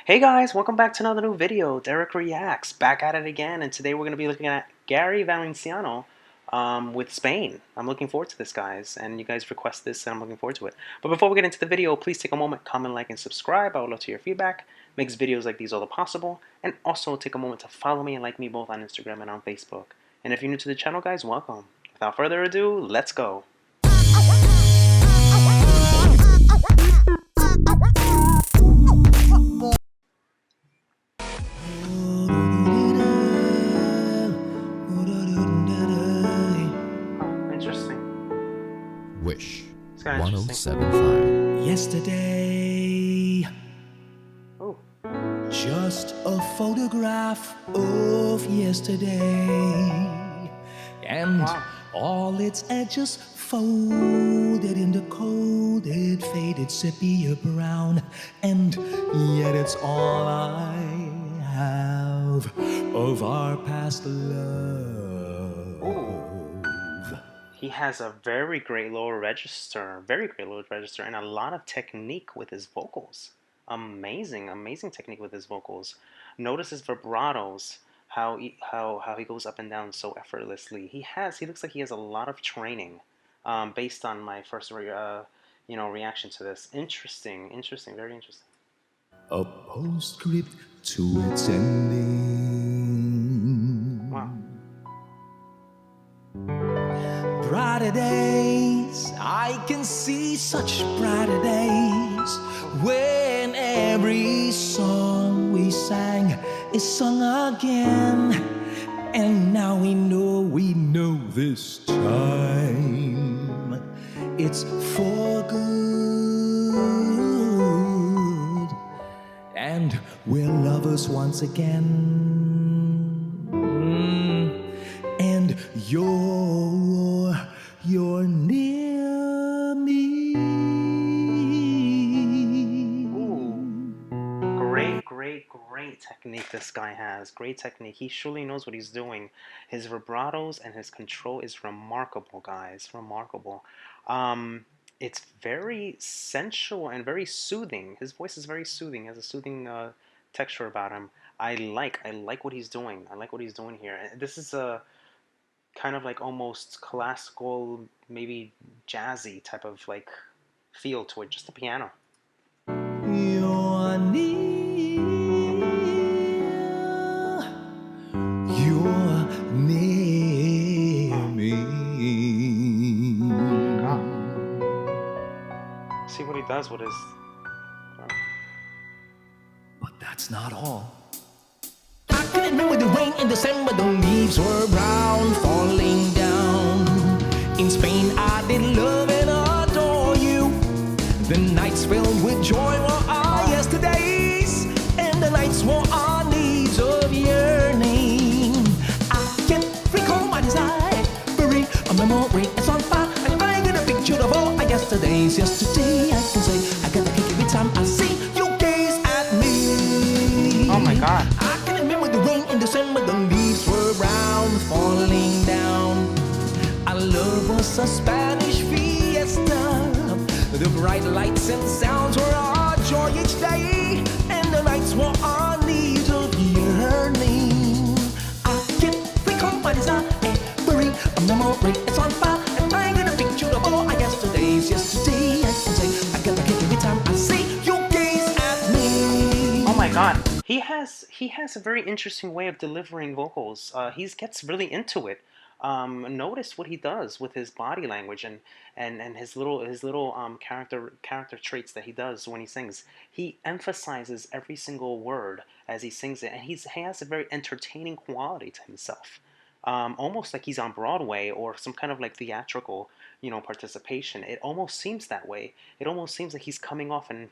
Hey guys, welcome back to another new video. Dereck Reacts, back at it again, and today we're going to be looking at Gary Valenciano with Spain. I'm looking forward to this, guys, and you guys request this, and I'm looking forward to it. But before we get into the video, please take a moment, comment, like, and subscribe. I would love to hear your feedback. Makes videos like these all the possible, and also take a moment to follow me and like me both on Instagram and on Facebook. And if you're new to the channel, guys, welcome. Without further ado, let's go. Wish It's kind of interesting. 1075. Yesterday, Oh, just a photograph of yesterday, and wow. all its edges folded into coated, faded sepia brown, and yet it's all I have of our past love. He has a very great lower register, and a lot of technique with his vocals. Amazing, amazing technique with his vocals. Notice his vibratos, how he goes up and down so effortlessly. He looks like he has a lot of training, based on my first reaction to this. Interesting, very interesting. A postscript to its ending. Wow. Brighter days, I can see such brighter days, when every song we sang is sung again. And now we know this time it's for good, and we're lovers once again. And you're near me. Ooh. Great technique this guy has. Great technique. He surely knows what he's doing. His vibratos and his control is remarkable, guys. Remarkable. It's very sensual and very soothing. His voice is very soothing. He has a soothing texture about him. I like what he's doing. I like what he's doing here. And this is a kind of like almost classical, maybe jazzy type of like feel to it, just the piano. You're near. You're near me. See what he does with his... But that's not all. I can remember the rain in December, the leaves were brown, falling down. In Spain, I did love and adore you. The nights filled with joy were our yesterdays, and the nights were our needs of yearning. I can recall my desire, bury a memory, it's on fire, and I get a picture of all our yesterdays. Yesterday, I can say, I get a kick every time I see you gaze at me. Oh my God. I can remember the rain in December, the leaves were brown, falling down. Our love was a Spanish fiesta. The bright lights and sounds were our joy each day, and the nights were our needs of yearning. I can recall my desire, bury a memory, it's on fire, and I get a picture of all our yesterdays. Yesterday, I can say, I get a kick every time I see you gaze at me. Oh my God. He has a very interesting way of delivering vocals. He gets really into it. Notice what he does with his body language and his little character traits that he does when he sings. He emphasizes every single word as he sings it, and he has a very entertaining quality to himself. Almost like he's on Broadway or some kind of like theatrical, participation. It almost seems that way. It almost seems like he's coming off and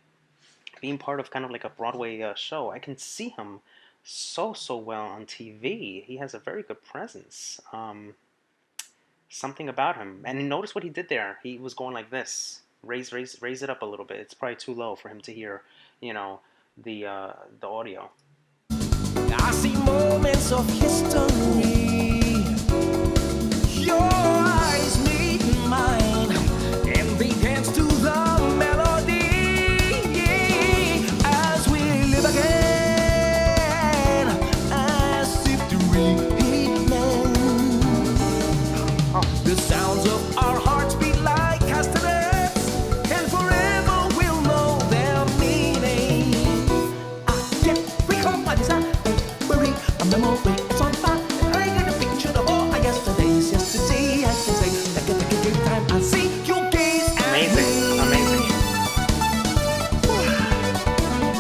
being part of kind of like a Broadway show. I can see him so well on TV. He has a very good presence. Something about him. And notice what he did there. He was going like this. Raise it up a little bit. It's probably too low for him to hear, the audio. I see moments of history. Your eyes meet mine, and they dance to the melody as we live again. memory is on fire. And I got a picture of all I yesterday's yesterday. I can say, like every time I see you gaze at Amazing, amazing. me.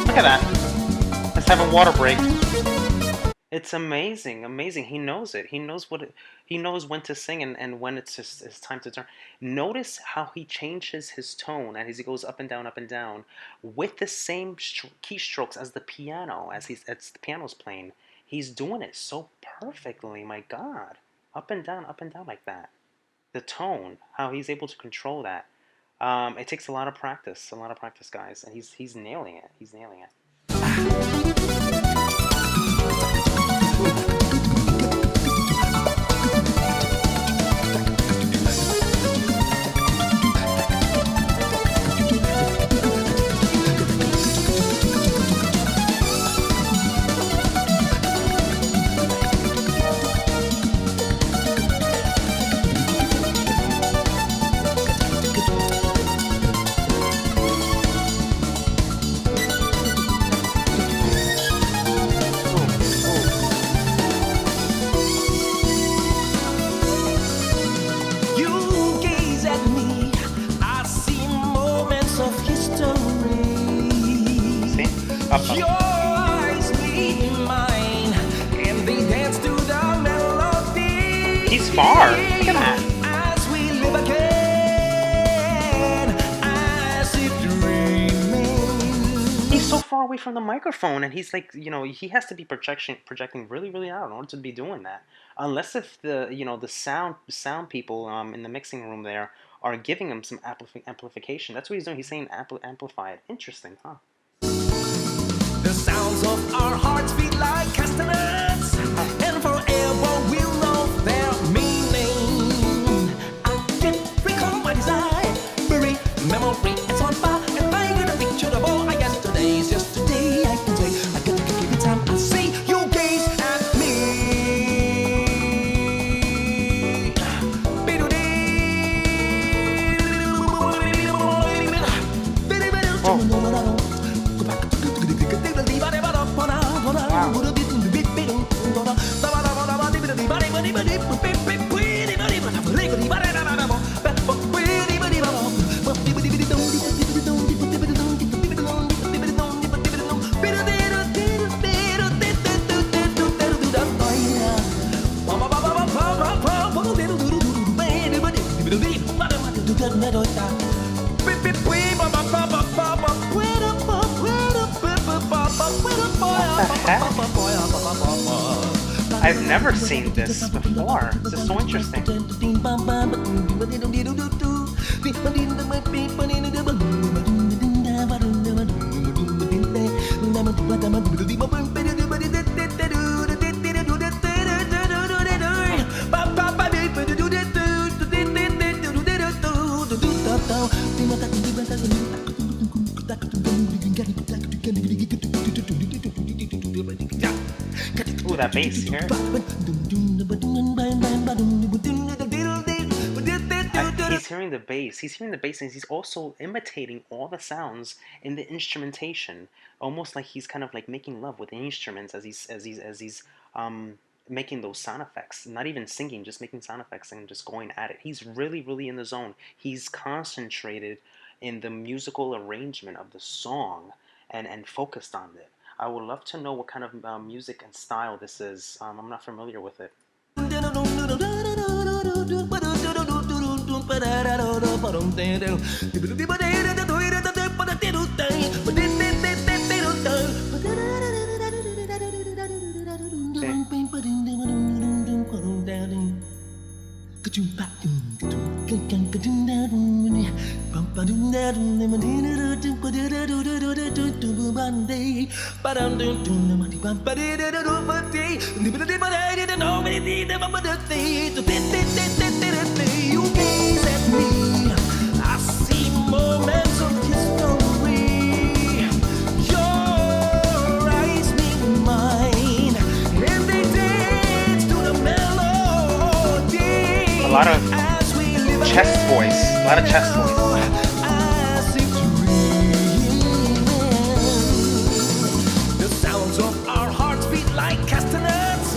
Look at that. Let's have a water break. It's amazing, amazing. He knows it. He knows he knows when to sing and when it's just it's time to turn. Notice how he changes his tone as he goes up and down, with the same keystrokes as the piano, as the piano's playing. He's doing it so perfectly. My God, up and down like that. The tone, how he's able to control that. It takes a lot of practice, guys, and he's nailing it. He's nailing it. You gaze at me, I see moments of history. See? Up, Your up. eyes meet mine, and they dance to the melody. He's far. Look at that. As we live again, as if dreaming. He's so far away from the microphone, and he's like, he has to be projecting really, really out in order to be doing that. Unless if the sound people in the mixing room there are giving him some amplification. That's what he's doing. He's saying amplified. Interesting, huh? The sounds of our hearts beat like castanets, and forever we'll know their meaning. I can recall my desire, bury memory, it's on fire, and I get a picture of all I yesterday's yesterday. I can say, I get to every time I see you gaze at me. I've never seen this before. This is so interesting. Ooh, that bass here. He's hearing the bass. He's hearing the bass, and he's also imitating all the sounds in the instrumentation, almost like he's kind of like making love with the instruments as he's making those sound effects. Not even singing, just making sound effects and just going at it. He's really, really in the zone. He's concentrated in the musical arrangement of the song and focused on it. I would love to know what kind of music and style this is. I'm not familiar with it. You gaze at me, I see moments of history. Your eyes meet mine, and they dance to the melody. A lot of chest voice. A lot of chest voice. As if dreaming. The sounds of our hearts beat like castanets,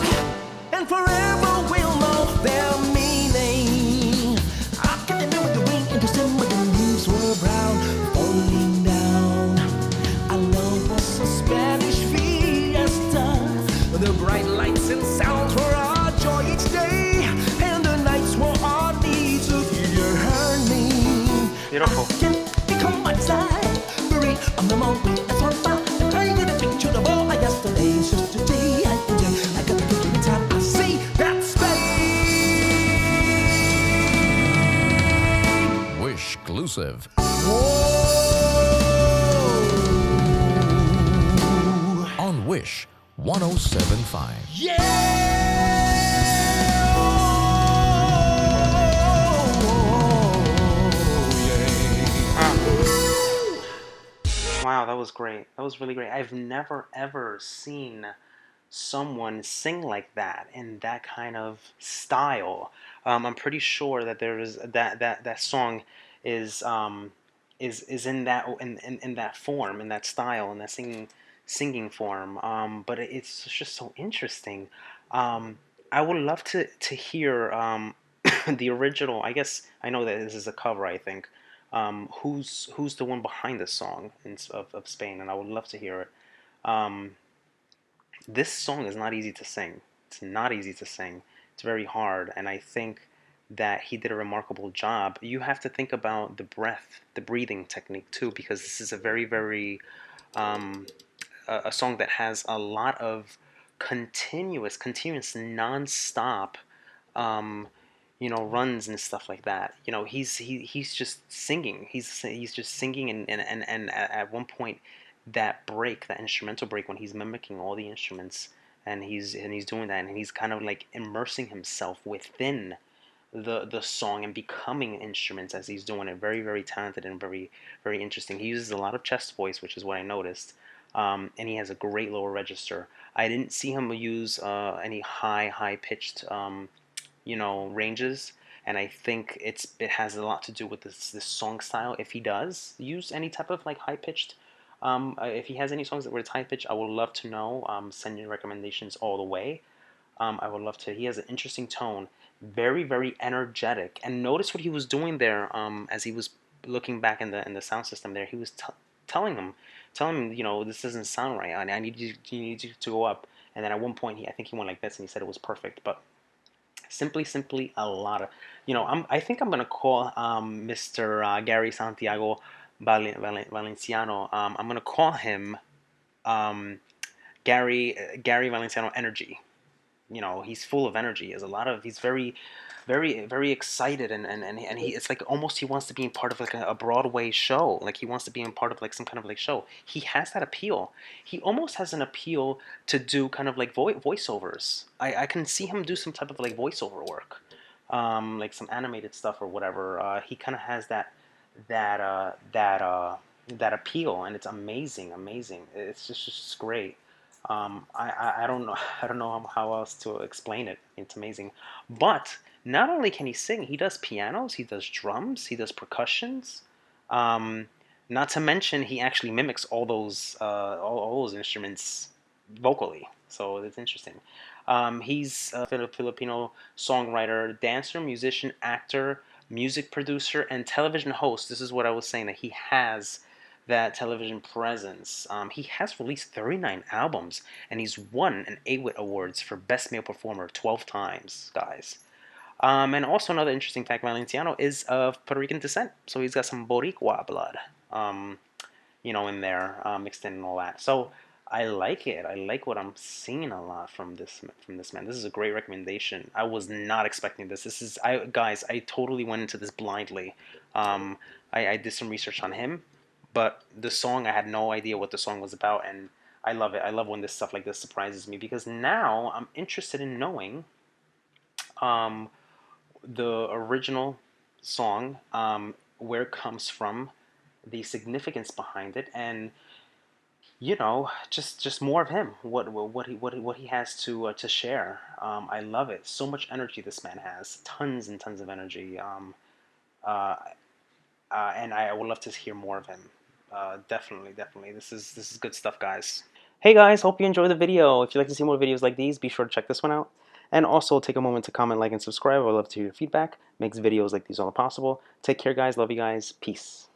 exclusive. Whoa! On Wish 1075. Yeah! Wow, that was great. That was really great. I've never ever seen someone sing like that in that kind of style. I'm pretty sure that there is that song is is in that in that form, in that style, in that singing form. But it's just so interesting. I would love to hear the original. I guess I know that this is a cover. I think. Who's the one behind the song of Spain? And I would love to hear it. Um, this song is not easy to sing. It's not easy to sing. It's very hard, and I think that he did a remarkable job. You have to think about the breath, the breathing technique too, because this is a very um, a song that has a lot of continuous, non-stop, um, runs and stuff like that. He's just singing. He's just singing, and at one point, that break, that instrumental break, when he's mimicking all the instruments, and he's doing that, and he's kind of like immersing himself within the song and becoming instruments as he's doing it. Very talented and very interesting. He uses a lot of chest voice, which is what I noticed, and he has a great lower register. I didn't see him use any high pitched ranges, and I think it has a lot to do with this song style. If he does use any type of like high pitched, if he has any songs that were high pitched, I would love to know. Send your recommendations all the way. I would love to. He has an interesting tone, very energetic. And notice what he was doing there. As he was looking back in the sound system there, he was telling him, this doesn't sound right. I need you to go up. And then at one point, I think he went like this, and he said it was perfect. But simply a lot of, I think I'm gonna call Mr. Gary Santiago Valenciano. I'm gonna call him um, Gary Valenciano Energy. He's full of energy. He's very excited, and he it's like almost he wants to be in part of like a Broadway show. Like he wants to be in part of like some kind of like show. He has that appeal. He almost has an appeal to do kind of like voiceovers. I can see him do some type of like voiceover work, like some animated stuff or whatever. He kind of has that uh, that uh, that appeal, and it's amazing. It's just great. I don't know I don't know how else to explain it. It's amazing. But not only can he sing, he does pianos, he does drums, he does percussions. Um, Not to mention he actually mimics all those instruments vocally. So it's interesting. He's a Filipino songwriter, dancer, musician, actor, music producer, and television host. This is what I was saying, that he has that television presence. He has released 39 albums, and he's won an AWIT Awards for Best Male Performer 12 times, guys. And also another interesting fact, Valenciano is of Puerto Rican descent, so he's got some Boricua blood, in there, mixed in and all that. So I like it. I like what I'm seeing a lot from this man. This is a great recommendation. I was not expecting this. I totally went into this blindly. I did some research on him, but the song, I had no idea what the song was about, and I love it. I love when this stuff like this surprises me, because now I'm interested in knowing um, the original song, where it comes from, the significance behind it, and just more of him. What he has to share. I love it. So much energy this man has. Tons and tons of energy. Uh, and I would love to hear more of him. Definitely. This is good stuff, guys. Hey guys, hope you enjoyed the video. If you'd like to see more videos like these, be sure to check this one out. And also take a moment to comment, like, and subscribe. I would love to hear your feedback. Makes videos like these all possible. Take care, guys. Love you guys. Peace.